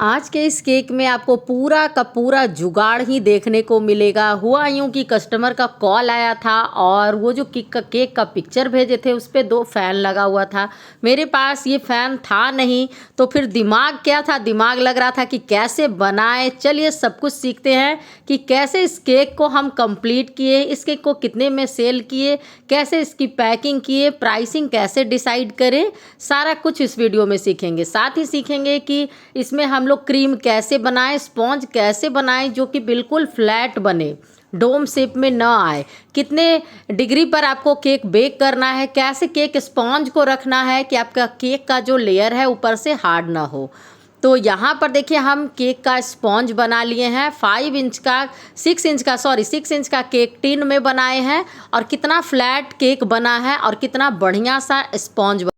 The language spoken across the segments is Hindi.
आज के इस केक में आपको पूरा का पूरा जुगाड़ ही देखने को मिलेगा। हुआ यूं कि कस्टमर का कॉल आया था और वो जो केक का पिक्चर भेजे थे उस पर 2 फ़ैन लगा हुआ था। मेरे पास ये फ़ैन था नहीं, तो फिर दिमाग क्या था, दिमाग लग रहा था कि कैसे बनाएं। चलिए सब कुछ सीखते हैं कि कैसे इस केक को हम कंप्लीट किए, इस केक को कितने में सेल किए, कैसे इसकी पैकिंग किए, प्राइसिंग कैसे डिसाइड करें, सारा कुछ इस वीडियो में सीखेंगे। साथ ही सीखेंगे कि इसमें हम लोग क्रीम कैसे बनाएं, स्पॉन्ज कैसे बनाएं जो कि बिल्कुल फ्लैट बने, डोम शेप में न आए, कितने डिग्री पर आपको केक बेक करना है, कैसे केक स्पॉन्ज को रखना है कि आपका केक का जो लेयर है ऊपर से हार्ड ना हो। तो यहाँ पर देखिए हम केक का स्पॉन्ज बना लिए हैं। 6 इंच का केक टिन में बनाए हैं और कितना फ्लैट केक बना है और कितना बढ़िया सा स्पॉन्ज।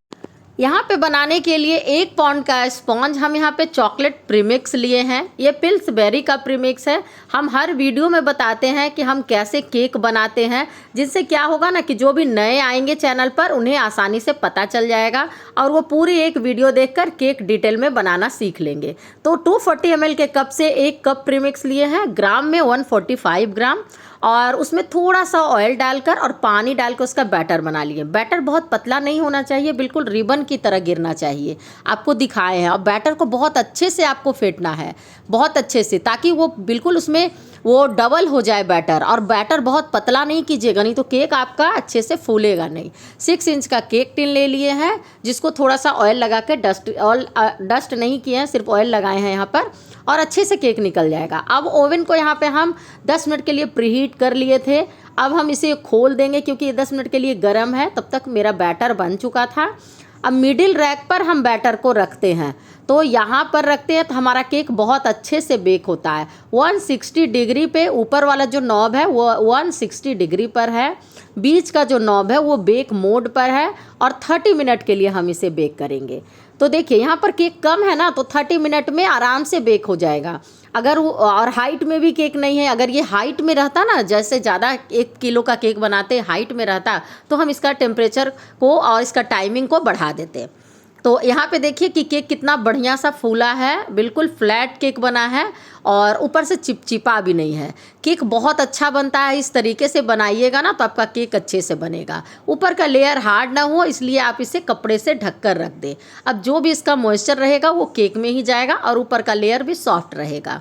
यहाँ पे बनाने के लिए 1 पाउंड का स्पॉन्ज हम यहाँ पे चॉकलेट प्रीमिक्स लिए हैं। ये पिल्सबेरी का प्रीमिक्स है। हम हर वीडियो में बताते हैं कि हम कैसे केक बनाते हैं, जिससे क्या होगा ना कि जो भी नए आएंगे चैनल पर उन्हें आसानी से पता चल जाएगा और वो पूरी एक वीडियो देखकर केक डिटेल में बनाना सीख लेंगे। तो 240 ml के कप से 1 कप प्रीमिक्स लिए हैं। ग्राम में 145 ग्राम और उसमें थोड़ा सा ऑयल डालकर और पानी डालकर उसका बैटर बना लिए। बैटर बहुत पतला नहीं होना चाहिए, बिल्कुल रिबन की तरह गिरना चाहिए। आपको दिखाए हैं और बैटर को बहुत अच्छे से आपको फेंटना है, बहुत अच्छे से, ताकि वो बिल्कुल उसमें वो डबल हो जाए बैटर। और बैटर बहुत पतला नहीं कीजिएगा, नहीं तो केक आपका अच्छे से फूलेगा नहीं। 6 इंच का केक टिन ले लिए हैं, जिसको थोड़ा सा ऑयल लगा के डस्ट नहीं किए हैं, सिर्फ ऑयल लगाए हैं यहाँ पर, और अच्छे से केक निकल जाएगा। अब ओवन को यहाँ पे हम 10 मिनट के लिए प्रीहीट कर लिए थे। अब हम इसे खोल देंगे क्योंकि ये 10 मिनट के लिए गर्म है। तब तक मेरा बैटर बन चुका था। अब मिडिल रैक पर हम बैटर को रखते हैं, तो यहाँ पर रखते हैं तो हमारा केक बहुत अच्छे से बेक होता है। 160 डिग्री पे ऊपर वाला जो नॉब है वो 160 डिग्री पर है, बीच का जो नॉब है वो बेक मोड पर है और 30 मिनट के लिए हम इसे बेक करेंगे। तो देखिए यहाँ पर केक कम है ना, तो 30 मिनट में आराम से बेक हो जाएगा। अगर वो और हाइट में भी केक नहीं है, अगर ये हाइट में रहता ना, जैसे ज़्यादा 1 किलो का केक बनाते हाइट में रहता, तो हम इसका टेम्परेचर को और इसका टाइमिंग को बढ़ा देते। तो यहाँ पे देखिए कि केक कितना बढ़िया सा फूला है, बिल्कुल फ्लैट केक बना है और ऊपर से चिपचिपा भी नहीं है। केक बहुत अच्छा बनता है, इस तरीके से बनाइएगा ना तो आपका केक अच्छे से बनेगा। ऊपर का लेयर हार्ड ना हो, इसलिए आप इसे कपड़े से ढक कर रख दें। अब जो भी इसका मॉइस्चर रहेगा वो केक में ही जाएगा और ऊपर का लेयर भी सॉफ्ट रहेगा।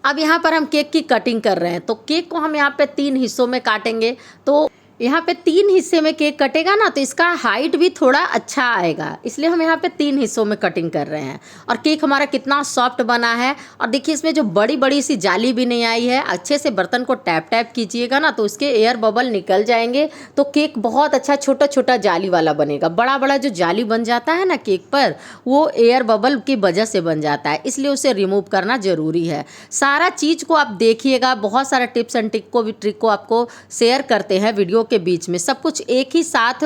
अब यहाँ पर हम केक की कटिंग कर रहे हैं, तो केक को हम यहाँ पे 3 हिस्सों में काटेंगे। तो यहाँ पे 3 हिस्से में केक कटेगा ना तो इसका हाइट भी थोड़ा अच्छा आएगा, इसलिए हम यहाँ पे 3 हिस्सों में कटिंग कर रहे हैं। और केक हमारा कितना सॉफ्ट बना है, और देखिए इसमें जो बड़ी बड़ी सी जाली भी नहीं आई है। अच्छे से बर्तन को टैप टैप कीजिएगा ना तो उसके एयर बबल निकल जाएंगे, तो केक बहुत अच्छा छोटा छोटा जाली वाला बनेगा। बड़ा बड़ा जो जाली बन जाता है ना केक पर, वो एयर बबल की वजह से बन जाता है, इसलिए उसे रिमूव करना ज़रूरी है। सारा चीज़ को आप देखिएगा, बहुत सारा टिप्स एंड ट्रिक को आपको शेयर करते हैं वीडियो के बीच में। सब कुछ एक ही साथ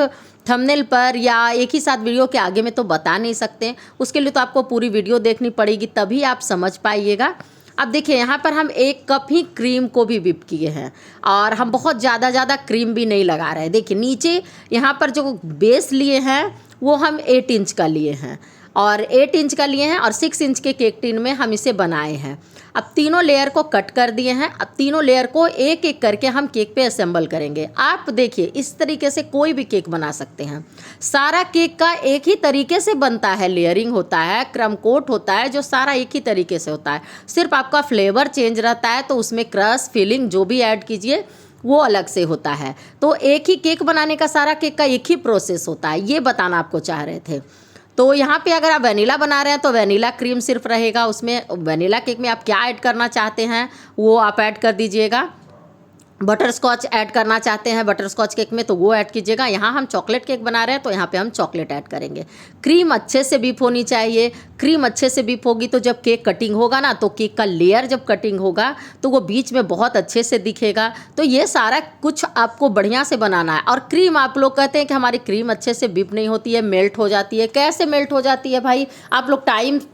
थंबनेल पर या एक ही साथ वीडियो के आगे में तो बता नहीं सकते, उसके लिए तो आपको पूरी वीडियो देखनी पड़ेगी, तभी आप समझ पाइएगा। अब देखिए यहाँ पर हम 1 कप ही क्रीम को भी व्हिप किए हैं और हम बहुत ज़्यादा क्रीम भी नहीं लगा रहे हैं। देखिए नीचे यहाँ पर जो बेस लिए हैं वो हम 8 इंच का लिए हैं और 8 इंच का लिए हैं और 6 इंच के केक टिन में हम इसे बनाए हैं। अब तीनों लेयर को कट कर दिए हैं। अब तीनों लेयर को एक एक करके हम केक पे असेंबल करेंगे। आप देखिए इस तरीके से कोई भी केक बना सकते हैं। सारा केक का एक ही तरीके से बनता है, लेयरिंग होता है, क्रम कोट होता है, जो सारा एक ही तरीके से होता है। सिर्फ आपका फ्लेवर चेंज रहता है, तो उसमें क्रश फिलिंग जो भी ऐड कीजिए वो अलग से होता है। तो एक ही केक बनाने का, सारा केक का एक ही प्रोसेस होता है, ये बताना आपको चाह रहे थे। तो यहाँ पे अगर आप वनीला बना रहे हैं तो वनीला क्रीम सिर्फ रहेगा उसमें। वनीला केक में आप क्या ऐड करना चाहते हैं वो आप ऐड कर दीजिएगा। बटर स्कॉच ऐड करना चाहते हैं बटर स्कॉच केक में तो वो ऐड कीजिएगा। यहाँ हम चॉकलेट केक बना रहे हैं तो यहाँ पे हम चॉकलेट ऐड करेंगे। क्रीम अच्छे से बीप होनी चाहिए। क्रीम अच्छे से बीप होगी तो जब केक कटिंग होगा ना, तो केक का लेयर जब कटिंग होगा तो वो बीच में बहुत अच्छे से दिखेगा। तो ये सारा कुछ आपको बढ़िया से बनाना है। और क्रीम, आप लोग कहते हैं कि हमारी क्रीम अच्छे से बीप नहीं होती है, मेल्ट हो जाती है। कैसे मेल्ट हो जाती है भाई? आप लोग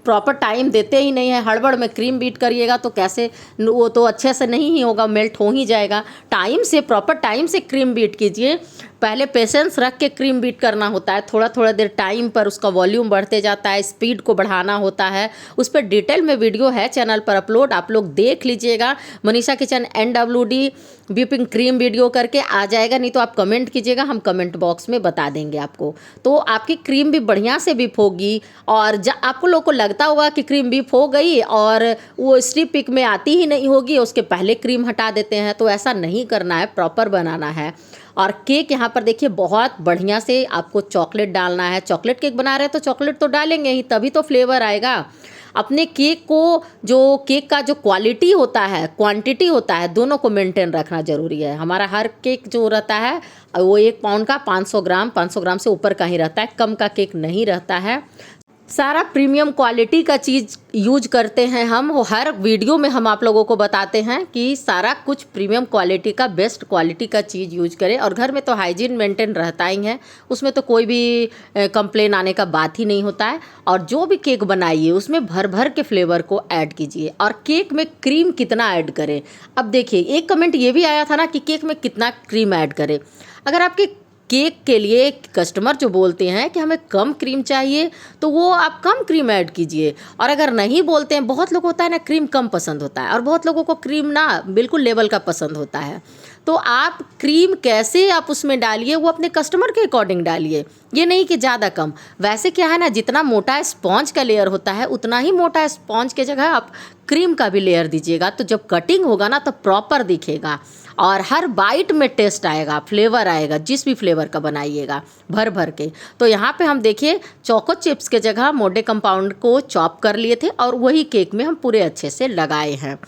प्रॉपर टाइम देते ही नहीं है। हड़बड़ में क्रीम बीट करिएगा तो कैसे, वो तो अच्छे से नहीं ही होगा, मेल्ट हो ही जाएगा। टाइम से, प्रॉपर टाइम से क्रीम बीट कीजिए। पहले पेशेंस रख के क्रीम बीट करना होता है, थोड़ा थोड़ा देर टाइम पर उसका वॉल्यूम बढ़ते जाता है, स्पीड को बढ़ाना होता है। उस पर डिटेल में वीडियो है चैनल पर अपलोड, आप लोग देख लीजिएगा। Manisha kitchen NWD whipping cream video करके आ जाएगा, नहीं तो आप कमेंट कीजिएगा, हम कमेंट बॉक्स में बता देंगे आपको। तो आपकी क्रीम भी बढ़िया से व्हिप होगी। और आपको लोग को लगता होगा कि क्रीम व्हिप हो गई और वो स्ट्रिप पिक में आती ही नहीं होगी, उसके पहले क्रीम हटा देते हैं, तो ऐसा नहीं करना है, प्रॉपर बनाना है। और केक यहाँ पर देखिए बहुत बढ़िया से आपको चॉकलेट डालना है। चॉकलेट केक बना रहे हैं तो चॉकलेट तो डालेंगे ही, तभी तो फ्लेवर आएगा। अपने केक को, जो केक का जो क्वालिटी होता है, क्वांटिटी होता है, दोनों को मेंटेन रखना ज़रूरी है। हमारा हर केक जो रहता है वो 1 पाउंड का 500 ग्राम से ऊपर का ही रहता है, कम का केक नहीं रहता है। सारा प्रीमियम क्वालिटी का चीज़ यूज करते हैं हम। वो हर वीडियो में हम आप लोगों को बताते हैं कि सारा कुछ प्रीमियम क्वालिटी का, बेस्ट क्वालिटी का चीज़ यूज करें। और घर में तो हाइजीन मेंटेन रहता ही है, उसमें तो कोई भी कंप्लेन आने का बात ही नहीं होता है। और जो भी केक बनाइए उसमें भर भर के फ्लेवर को ऐड कीजिए। और केक में क्रीम कितना ऐड करें, अब देखिए एक कमेंट ये भी आया था ना कि केक में कितना क्रीम ऐड करें। अगर आपके केक के लिए कस्टमर जो बोलते हैं कि हमें कम क्रीम चाहिए, तो वो आप कम क्रीम ऐड कीजिए। और अगर नहीं बोलते हैं, बहुत लोग होता है ना क्रीम कम पसंद होता है, और बहुत लोगों को क्रीम ना बिल्कुल लेवल का पसंद होता है, तो आप क्रीम कैसे आप उसमें डालिए, वो अपने कस्टमर के अकॉर्डिंग डालिए, ये नहीं कि ज़्यादा कम। वैसे क्या है ना, जितना मोटा स्पॉन्ज का लेयर होता है उतना ही मोटा स्पॉन्ज के जगह आप क्रीम का भी लेयर दीजिएगा, तो जब कटिंग होगा ना तो प्रॉपर दिखेगा और हर बाइट में टेस्ट आएगा, फ्लेवर आएगा, जिस भी फ्लेवर का बनाइएगा भर भर के। तो यहाँ पे हम देखिए चोको चिप्स के जगह मोटे कंपाउंड को चॉप कर लिए थे और वही केक में हम पूरे अच्छे से लगाए हैं।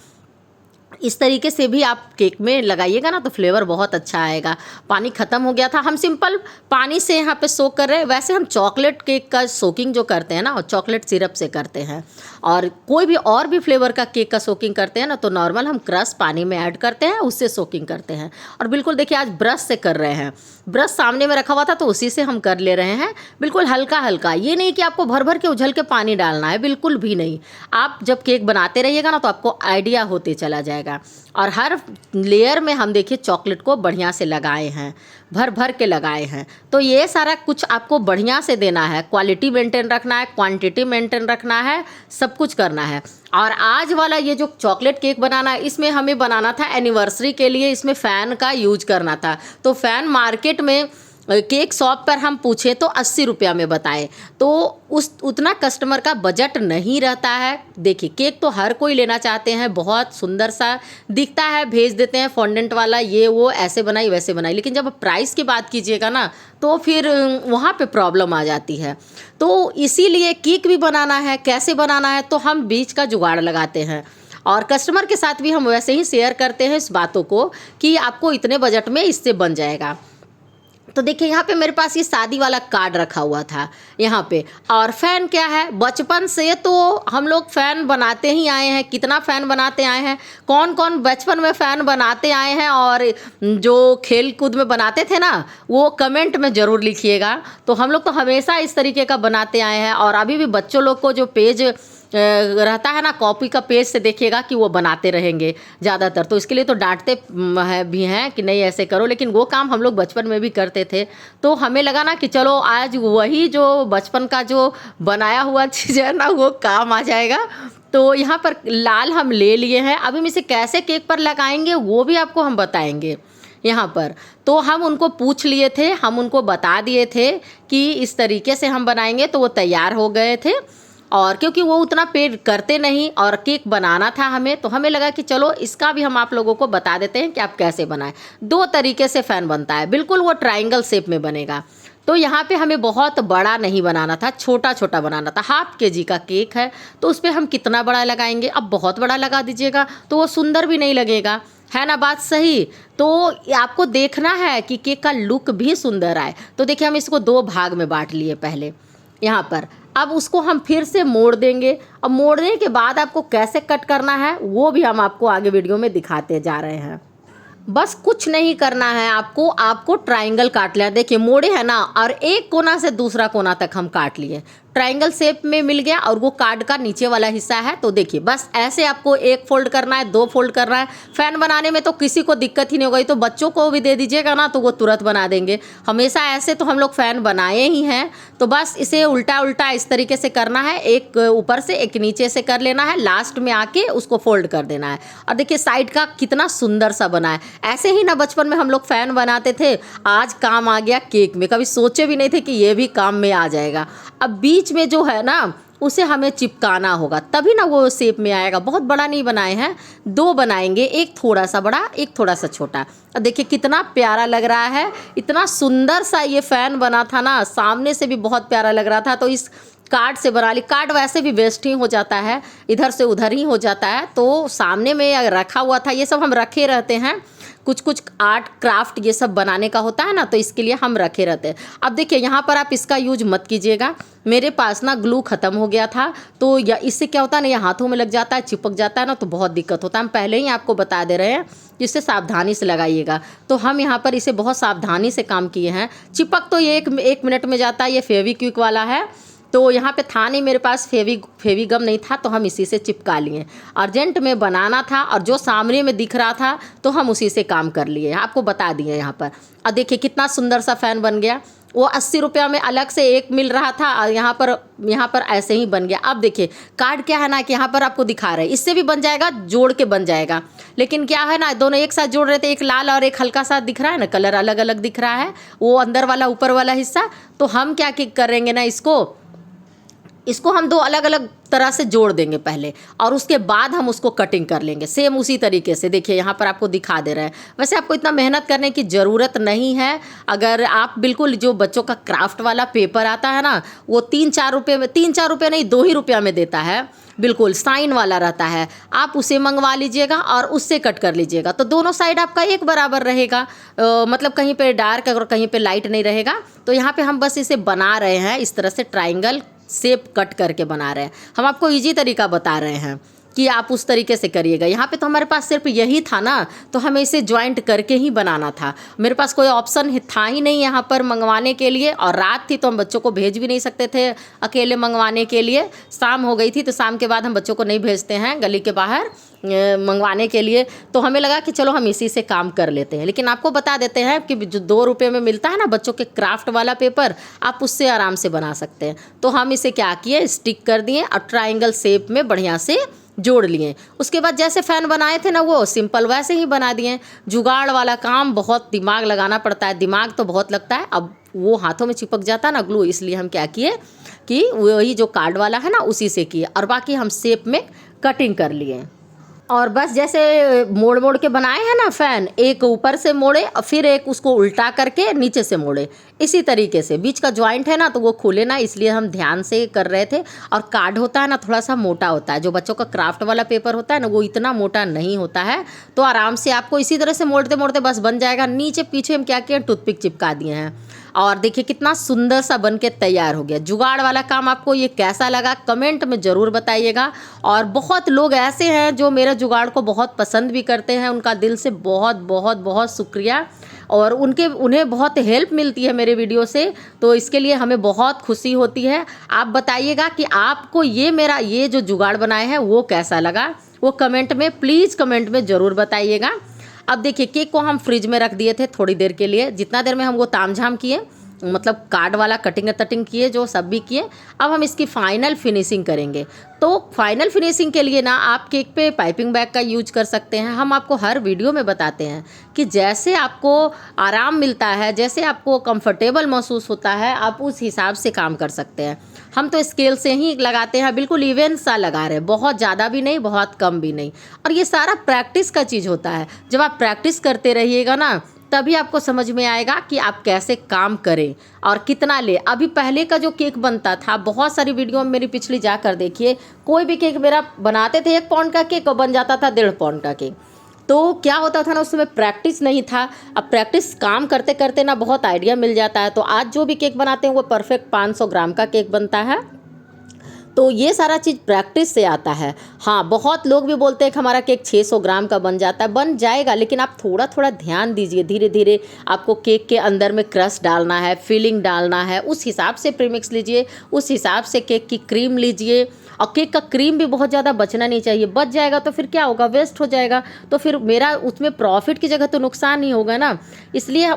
इस तरीके से भी आप केक में लगाइएगा ना तो फ्लेवर बहुत अच्छा आएगा। पानी ख़त्म हो गया था, हम सिंपल पानी से यहाँ पे सोक कर रहे हैं। वैसे हम चॉकलेट केक का सोकिंग जो करते हैं ना, और चॉकलेट सिरप से करते हैं, और कोई भी और भी फ्लेवर का केक का सोकिंग करते हैं ना, तो नॉर्मल हम क्रश पानी में ऐड करते हैं, उससे सोकिंग करते हैं। और बिल्कुल देखिए आज ब्रश से कर रहे हैं, ब्रश सामने में रखा हुआ था तो उसी से हम कर ले रहे हैं, बिल्कुल हल्का हल्का। ये नहीं कि आपको भर भर के उछल के पानी डालना है, बिल्कुल भी नहीं। आप जब केक बनाते रहिएगा ना तो आपको आइडिया होते चला जाएगा। और हर लेयर में हम देखिए चॉकलेट को बढ़िया से लगाए हैं, भर भर के लगाए हैं। तो ये सारा कुछ आपको बढ़िया से देना है, क्वालिटी मेंटेन रखना है, क्वांटिटी मेंटेन रखना है, सब कुछ करना है। और आज वाला ये जो चॉकलेट केक बनाना है, इसमें हमें बनाना था एनिवर्सरी के लिए, इसमें फ़ैन का यूज करना था। तो फ़ैन मार्केट में केक शॉप पर हम पूछे तो 80 रुपया में बताए, तो उतना कस्टमर का बजट नहीं रहता है। देखिए केक तो हर कोई लेना चाहते हैं, बहुत सुंदर सा दिखता है, भेज देते हैं फॉन्डेंट वाला, ये वो ऐसे बनाई वैसे बनाई, लेकिन जब प्राइस की बात कीजिएगा ना तो फिर वहाँ पे प्रॉब्लम आ जाती है। तो इसीलिए केक भी बनाना है, कैसे बनाना है, तो हम बीच का जुगाड़ लगाते हैं। और कस्टमर के साथ भी हम वैसे ही शेयर करते हैं इस बातों को कि आपको इतने बजट में इससे बन जाएगा। तो देखिए यहाँ पे मेरे पास ये शादी वाला कार्ड रखा हुआ था यहाँ पे। और फ़ैन क्या है, बचपन से तो हम लोग फ़ैन बनाते ही आए हैं, कितना फ़ैन बनाते आए हैं, कौन कौन बचपन में फ़ैन बनाते आए हैं और जो खेल कूद में बनाते थे ना, वो कमेंट में ज़रूर लिखिएगा। तो हम लोग तो हमेशा इस तरीके का बनाते आए हैं, और अभी भी बच्चों लोग को जो पेज रहता है ना, कॉपी का पेज से देखिएगा कि वो बनाते रहेंगे ज़्यादातर। तो इसके लिए तो डांटते भी हैं कि नहीं ऐसे करो, लेकिन वो काम हम लोग बचपन में भी करते थे। तो हमें लगा ना कि चलो आज वही जो बचपन का जो बनाया हुआ चीज़ है ना, वो काम आ जाएगा। तो यहाँ पर लाल हम ले लिए हैं, अब हम इसे कैसे केक पर लगाएंगे वो भी आपको हम बताएंगे यहाँ पर। तो हम उनको पूछ लिए थे, हम उनको बता दिए थे कि इस तरीके से हम बनाएंगे, तो वो तैयार हो गए थे। और क्योंकि वो उतना पे करते नहीं और केक बनाना था हमें, तो हमें लगा कि चलो इसका भी हम आप लोगों को बता देते हैं कि आप कैसे बनाएं। 2 तरीके से फ़ैन बनता है, बिल्कुल वो ट्रायंगल शेप में बनेगा। तो यहाँ पे हमें बहुत बड़ा नहीं बनाना था, छोटा छोटा बनाना था। 1/2 kg का केक है, तो उस पर हम कितना बड़ा लगाएंगे। अब बहुत बड़ा लगा दीजिएगा तो वो सुंदर भी नहीं लगेगा, है ना बात सही। तो आपको देखना है कि केक का लुक भी सुंदर आए। तो देखिए हम इसको 2 भाग में बांट लिए पहले यहाँ पर। अब उसको हम फिर से मोड़ देंगे। अब मोड़ने के बाद आपको कैसे कट करना है वो भी हम आपको आगे वीडियो में दिखाते जा रहे हैं। बस कुछ नहीं करना है आपको ट्रायंगल काट लिया। देखिए मोड़े है ना, और एक कोना से दूसरा कोना तक हम काट लिए। ट्रायंगल शेप में मिल गया और वो कार्ड का नीचे वाला हिस्सा है। तो देखिए बस ऐसे आपको एक फोल्ड करना है, दो फोल्ड करना है। फैन बनाने में तो किसी को दिक्कत ही नहीं होगी, तो बच्चों को भी दे दीजिएगा ना तो वो तुरंत बना देंगे। हमेशा ऐसे तो हम लोग फ़ैन बनाए ही हैं। तो बस इसे उल्टा उल्टा इस तरीके से करना है, एक ऊपर से एक नीचे से कर लेना है, लास्ट में आके उसको फोल्ड कर देना है। और देखिए साइड का कितना सुंदर सा बना है। ऐसे ही ना बचपन में हम लोग फ़ैन बनाते थे, आज काम आ गया केक में। कभी सोचे भी नहीं थे कि ये भी काम में आ जाएगा। अब बीच में जो है ना उसे हमें चिपकाना होगा, तभी ना वो शेप में आएगा। बहुत बड़ा नहीं बनाए हैं, दो बनाएंगे, एक थोड़ा सा बड़ा, एक थोड़ा सा छोटा। और देखिए कितना प्यारा लग रहा है, इतना सुंदर सा ये फ़ैन बना था ना, सामने से भी बहुत प्यारा लग रहा था। तो इस कार्ड से बना ली। कार्ड वैसे भी वेस्ट ही हो जाता है, इधर से उधर ही हो जाता है, तो सामने में रखा हुआ था। ये सब हम रखे रहते हैं, कुछ कुछ आर्ट क्राफ्ट ये सब बनाने का होता है ना, तो इसके लिए हम रखे रहते हैं। अब देखिए यहाँ पर आप इसका यूज मत कीजिएगा। मेरे पास ना ग्लू ख़त्म हो गया था, तो या इससे क्या होता है ना, ये हाथों में लग जाता है, चिपक जाता है ना, तो बहुत दिक्कत होता है। हम पहले ही आपको बता दे रहे हैं, जिससे सावधानी से लगाइएगा। तो हम यहाँ पर इसे बहुत सावधानी से काम किए हैं। चिपक तो ये एक मिनट में जाता है। ये फेविक्विक वाला है, तो यहाँ पे था नहीं मेरे पास, फेविगम नहीं था, तो हम इसी से चिपका लिए। अर्जेंट में बनाना था और जो सामने में दिख रहा था तो हम उसी से काम कर लिए, आपको बता दिए यहाँ पर। और देखिए कितना सुंदर सा फ़ैन बन गया। वो 80 रुपया में अलग से एक मिल रहा था और यहाँ पर ऐसे ही बन गया। अब देखिए कार्ड क्या है ना कि यहाँ पर आपको दिखा रहे हैं, इससे भी बन जाएगा, जोड़ के बन जाएगा। लेकिन क्या है ना, दोनों एक साथ जोड़ रहे थे, एक लाल और एक हल्का सा दिख रहा है ना, कलर अलग अलग दिख रहा है, वो अंदर वाला ऊपर वाला हिस्सा। तो हम क्या करेंगे ना, इसको हम दो अलग अलग तरह से जोड़ देंगे पहले, और उसके बाद हम उसको कटिंग कर लेंगे सेम उसी तरीके से। देखिए यहाँ पर आपको दिखा दे रहे हैं। वैसे आपको इतना मेहनत करने की ज़रूरत नहीं है। अगर आप बिल्कुल जो बच्चों का क्राफ्ट वाला पेपर आता है ना, वो 3-4 रुपये में, 3-4 रुपये नहीं 2 ही रुपया में देता है, बिल्कुल साइन वाला रहता है। आप उसे मंगवा लीजिएगा और उससे कट कर लीजिएगा, तो दोनों साइड आपका एक बराबर रहेगा। मतलब कहीं पे डार्क और कहीं पे लाइट नहीं रहेगा। तो यहाँ पे हम बस इसे बना रहे हैं, इस तरह से ट्रायंगल शेप कट करके बना रहे हैं। हम आपको इजी तरीका बता रहे हैं कि आप उस तरीके से करिएगा। यहाँ पे तो हमारे पास सिर्फ यही था ना, तो हमें इसे ज्वाइंट करके ही बनाना था। मेरे पास कोई ऑप्शन था ही नहीं यहाँ पर मंगवाने के लिए, और रात थी तो हम बच्चों को भेज भी नहीं सकते थे अकेले मंगवाने के लिए। शाम हो गई थी, तो शाम के बाद हम बच्चों को नहीं भेजते हैं गली के बाहर मंगवाने के लिए। तो हमें लगा कि चलो हम इसी से काम कर लेते हैं। लेकिन आपको बता देते हैं कि जो 2 रुपये में मिलता है ना बच्चों के क्राफ्ट वाला पेपर, आप उससे आराम से बना सकते हैं। तो हम इसे क्या किए, स्टिक कर दिए और ट्रायंगल शेप में बढ़िया से जोड़ लिए। उसके बाद जैसे फ़ैन बनाए थे ना, वो सिंपल वैसे ही बना दिए। जुगाड़ वाला काम बहुत दिमाग लगाना पड़ता है, दिमाग तो बहुत लगता है। अब वो हाथों में चिपक जाता है ना ग्लू, इसलिए हम क्या किए कि वही जो कार्ड वाला है ना उसी से किए, और बाकी हम शेप में कटिंग कर लिए। और बस जैसे मोड़ मोड़ के बनाए हैं ना फ़ैन, एक ऊपर से मोड़े और फिर एक उसको उल्टा करके नीचे से मोड़े, इसी तरीके से। बीच का जॉइंट है ना तो वो खुले ना, इसलिए हम ध्यान से कर रहे थे। और कार्ड होता है ना थोड़ा सा मोटा होता है, जो बच्चों का क्राफ्ट वाला पेपर होता है ना वो इतना मोटा नहीं होता है। तो आराम से आपको इसी तरह से मोड़ते मोड़ते बस बन जाएगा। नीचे पीछे हम क्या किए, टूथपिक चिपका दिए हैं। और देखिए कितना सुंदर सा बन के तैयार हो गया। जुगाड़ वाला काम आपको ये कैसा लगा कमेंट में ज़रूर बताइएगा। और बहुत लोग ऐसे हैं जो मेरे जुगाड़ को बहुत पसंद भी करते हैं, उनका दिल से बहुत बहुत बहुत शुक्रिया। और उन्हें बहुत हेल्प मिलती है मेरे वीडियो से, तो इसके लिए हमें बहुत खुशी होती है। आप बताइएगा कि आपको ये जो जुगाड़ बनाए हैं वो कैसा लगा, वो कमेंट में प्लीज़ कमेंट में ज़रूर बताइएगा। अब देखिए केक को हम फ्रिज में रख दिए थे थोड़ी देर के लिए, जितना देर में हम वो तामझाम किए, मतलब कार्ड वाला कटिंग किए, जो सब भी किए। अब हम इसकी फ़ाइनल फिनिशिंग करेंगे। तो फाइनल फिनिशिंग के लिए ना आप केक पे पाइपिंग बैग का यूज कर सकते हैं। हम आपको हर वीडियो में बताते हैं कि जैसे आपको आराम मिलता है, जैसे आपको कंफर्टेबल महसूस होता है, आप उस हिसाब से काम कर सकते हैं। हम तो स्केल से ही लगाते हैं, बिल्कुल इवन सा लगा रहे हैं, बहुत ज़्यादा भी नहीं बहुत कम भी नहीं। और ये सारा प्रैक्टिस का चीज़ होता है। जब आप प्रैक्टिस करते रहिएगा ना तभी आपको समझ में आएगा कि आप कैसे काम करें और कितना ले। अभी पहले का जो केक बनता था, बहुत सारी वीडियो में मेरी पिछली जाकर देखिए, कोई भी केक मेरा बनाते थे 1 पाउंड का केक और बन जाता था 1.5 पाउंड का केक। तो क्या होता था ना, उसमें प्रैक्टिस नहीं था। अब प्रैक्टिस काम करते करते ना बहुत आइडिया मिल जाता है। तो आज जो भी केक बनाते हैं वो परफेक्ट 500 ग्राम का केक बनता है। तो ये सारा चीज़ प्रैक्टिस से आता है। हाँ, बहुत लोग भी बोलते हैं कि हमारा केक 600 ग्राम का बन जाता है, बन जाएगा, लेकिन आप थोड़ा थोड़ा ध्यान दीजिए। धीरे धीरे आपको केक के अंदर में क्रस्ट डालना है, फिलिंग डालना है, उस हिसाब से प्रीमिक्स लीजिए, उस हिसाब से केक की क्रीम लीजिए। और केक का क्रीम भी बहुत ज़्यादा बचना नहीं चाहिए, बच जाएगा तो फिर क्या होगा, वेस्ट हो जाएगा, तो फिर मेरा उसमें प्रॉफिट की जगह तो नुकसान ही होगा ना। इसलिए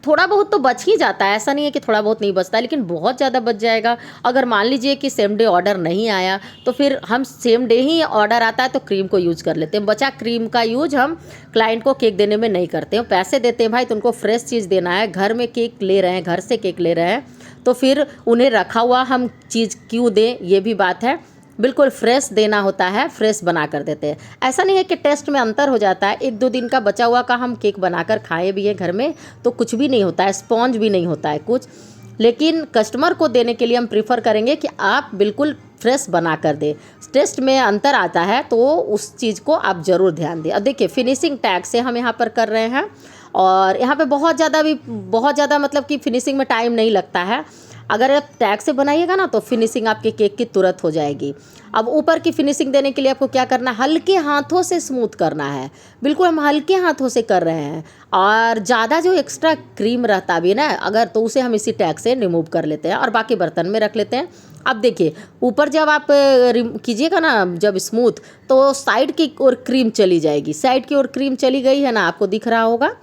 थोड़ा बहुत तो बच ही जाता है, ऐसा नहीं है कि थोड़ा बहुत नहीं बचता, लेकिन बहुत ज़्यादा बच जाएगा। अगर मान लीजिए कि सेम डे ऑर्डर नहीं आया तो फिर हम सेम डे ही ऑर्डर आता है तो क्रीम को यूज़ कर लेते हैं। बचा क्रीम का यूज हम क्लाइंट को केक देने में नहीं करते हैं। पैसे देते हैं भाई तो उनको फ्रेश चीज़ देना है, घर में केक ले रहे हैं, घर से केक ले रहे हैं, तो फिर उन्हें रखा हुआ हम चीज़ क्यों दें, ये भी बात है। बिल्कुल फ्रेश देना होता है, फ्रेश बना कर देते हैं। ऐसा नहीं है कि टेस्ट में अंतर हो जाता है, 1-2 दिन का बचा हुआ का हम केक बनाकर खाए भी हैं घर में तो कुछ भी नहीं होता है, स्पॉन्ज भी नहीं होता है कुछ। लेकिन कस्टमर को देने के लिए हम प्रीफर करेंगे कि आप बिल्कुल फ्रेश बना कर दें। टेस्ट में अंतर आता है तो उस चीज़ को आप ज़रूर ध्यान दें। अब देखिए फिनिशिंग टैग से हम यहाँ पर कर रहे हैं, और यहाँ पे बहुत ज़्यादा मतलब कि फिनिशिंग में टाइम नहीं लगता है। अगर आप टैग से बनाइएगा ना तो फिनिशिंग आपके केक की तुरंत हो जाएगी। अब ऊपर की फिनिशिंग देने के लिए आपको क्या करना है, हल्के हाथों से स्मूथ करना है। बिल्कुल हम हल्के हाथों से कर रहे हैं, और ज़्यादा जो एक्स्ट्रा क्रीम रहता भी ना अगर, तो उसे हम इसी टैग से रिमूव कर लेते हैं और बाकी बर्तन में रख लेते हैं। अब देखिए ऊपर जब आप कीजिएगा ना जब स्मूथ, तो साइड की ओर क्रीम चली जाएगी, साइड की ओर क्रीम चली गई है ना, आपको दिख रहा होगा।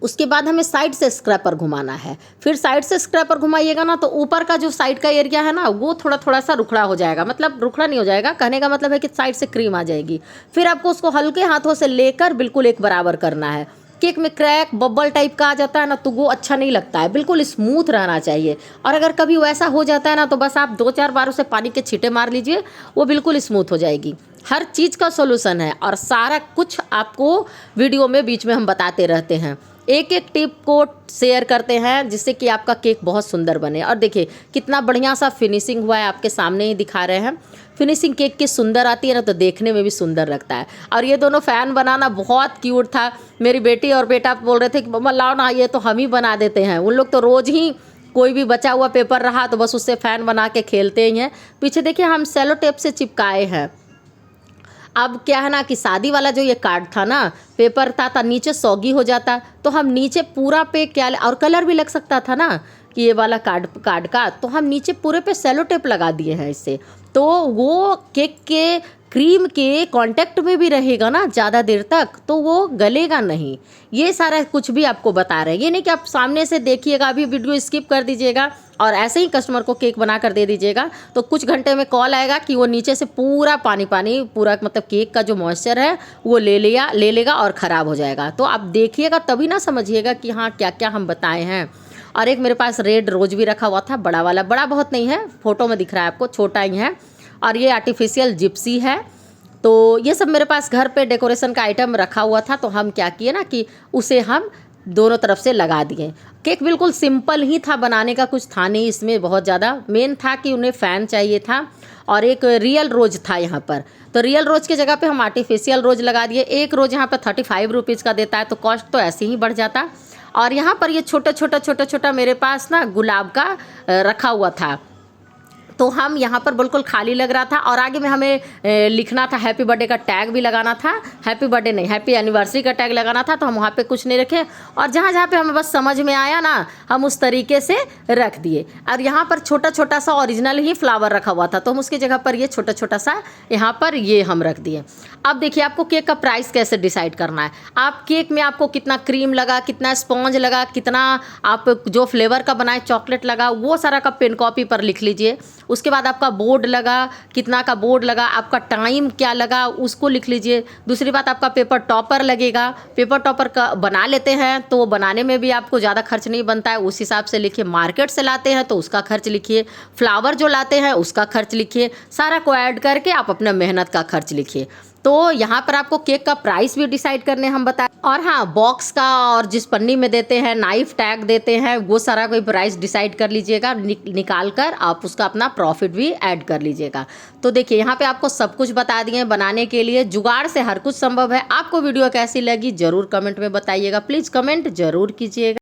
उसके बाद हमें साइड से स्क्रैपर घुमाना है। फिर साइड से स्क्रैपर घुमाइएगा ना तो ऊपर का जो साइड का एरिया है ना वो थोड़ा सा रुखड़ा हो जाएगा, मतलब रुखड़ा नहीं हो जाएगा, कहने का मतलब है कि साइड से क्रीम आ जाएगी। फिर आपको उसको हल्के हाथों से लेकर बिल्कुल एक बराबर करना है। केक में क्रैक बबल टाइप का आ जाता है ना तो वो अच्छा नहीं लगता है, बिल्कुल स्मूथ रहना चाहिए। और अगर कभी वैसा हो जाता है ना तो बस आप 2-4 बार उसे पानी के छींटे मार लीजिए, वो बिल्कुल स्मूथ हो जाएगी। हर चीज़ का सॉल्यूशन है और सारा कुछ आपको वीडियो में बीच में हम बताते रहते हैं, एक एक टिप को शेयर करते हैं जिससे कि आपका केक बहुत सुंदर बने। और देखिए कितना बढ़िया सा फिनिशिंग हुआ है, आपके सामने ही दिखा रहे हैं। फिनिशिंग केक की सुंदर आती है ना तो देखने में भी सुंदर लगता है। और ये दोनों फ़ैन बनाना बहुत क्यूट था। मेरी बेटी और बेटा बोल रहे थे कि मम्मा लाओ ना ये तो हम ही बना देते हैं। उन लोग तो रोज़ ही कोई भी बचा हुआ पेपर रहा तो बस उससे फ़ैन बना के खेलते ही हैं। पीछे देखिए हम सेलो टेप से चिपकाए हैं। अब क्या है ना कि शादी वाला जो ये कार्ड था ना, पेपर था नीचे सौगी हो जाता, तो हम नीचे पूरा पे क्या, और कलर भी लग सकता था ना कि ये वाला कार्ड का, तो हम नीचे पूरे पे सेलो टेप लगा दिए हैं इससे, तो वो केक के क्रीम के कांटेक्ट में भी रहेगा ना ज़्यादा देर तक, तो वो गलेगा नहीं। ये सारा कुछ भी आपको बता रहे हैं, ये नहीं कि आप सामने से देखिएगा, अभी वीडियो स्किप कर दीजिएगा और ऐसे ही कस्टमर को केक बना कर दे दीजिएगा, तो कुछ घंटे में कॉल आएगा कि वो नीचे से पूरा पानी पूरा मतलब केक का जो मॉइस्चर है वो ले लेगा और ख़राब हो जाएगा। तो आप देखिएगा तभी ना समझिएगा कि हाँ क्या क्या हम बताए हैं। और एक मेरे पास रेड रोज भी रखा हुआ था, बड़ा वाला, बड़ा बहुत नहीं है, फोटो में दिख रहा है आपको, छोटा ही है। और ये आर्टिफिशियल जिप्सी है। तो ये सब मेरे पास घर पे डेकोरेशन का आइटम रखा हुआ था, तो हम क्या किए ना कि उसे हम दोनों तरफ से लगा दिए। केक बिल्कुल सिंपल ही था, बनाने का कुछ था नहीं इसमें बहुत ज़्यादा। मेन था कि उन्हें फ़ैन चाहिए था और एक रियल रोज था यहाँ पर, तो रियल रोज की जगह पे हम आर्टिफिशियल रोज लगा दिए। एक रोज यहाँ पर 35 रुपीज़ का देता है, तो कॉस्ट तो ऐसे ही बढ़ जाता। और यहाँ पर ये छोटा मेरे पास ना गुलाब का रखा हुआ था, तो हम यहाँ पर बिल्कुल खाली लग रहा था। और आगे में हमें लिखना था हैप्पी बर्थडे का टैग भी लगाना था, हैप्पी बर्थडे नहीं हैप्पी एनिवर्सरी का टैग लगाना था, तो हम वहाँ पे कुछ नहीं रखे। और जहाँ पे हमें बस समझ में आया ना हम उस तरीके से रख दिए। और यहाँ पर छोटा सा ओरिजिनल ही फ्लावर रखा हुआ था, तो हम उसकी जगह पर ये छोटा सा यहाँ पर ये हम रख दिए। अब देखिए आपको केक का प्राइस कैसे डिसाइड करना है। आप केक में आपको कितना क्रीम लगा, कितना स्पॉन्ज लगा, कितना आप जो फ्लेवर का बनाए चॉकलेट लगा, वो सारा का पेन कॉपी पर लिख लीजिए। उसके बाद आपका बोर्ड लगा, कितना का बोर्ड लगा, आपका टाइम क्या लगा उसको लिख लीजिए। दूसरी बात आपका पेपर टॉपर लगेगा, पेपर टॉपर का बना लेते हैं तो बनाने में भी आपको ज़्यादा खर्च नहीं बनता है, उस हिसाब से लिखिए। मार्केट से लाते हैं तो उसका खर्च लिखिए, फ्लावर जो लाते हैं उसका खर्च लिखिए, सारा को ऐड करके आप अपना मेहनत का खर्च लिखिए। तो यहाँ पर आपको केक का प्राइस भी डिसाइड करने हम बताएं। और हाँ, बॉक्स का और जिस पन्नी में देते हैं, नाइफ टैग देते हैं, वो सारा कोई प्राइस डिसाइड कर लीजिएगा। निकाल कर आप उसका अपना प्रॉफिट भी ऐड कर लीजिएगा। तो देखिए यहाँ पे आपको सब कुछ बता दिए बनाने के लिए, जुगाड़ से हर कुछ संभव है। आपको वीडियो कैसी लगी ज़रूर कमेंट में बताइएगा, प्लीज़ कमेंट ज़रूर कीजिएगा।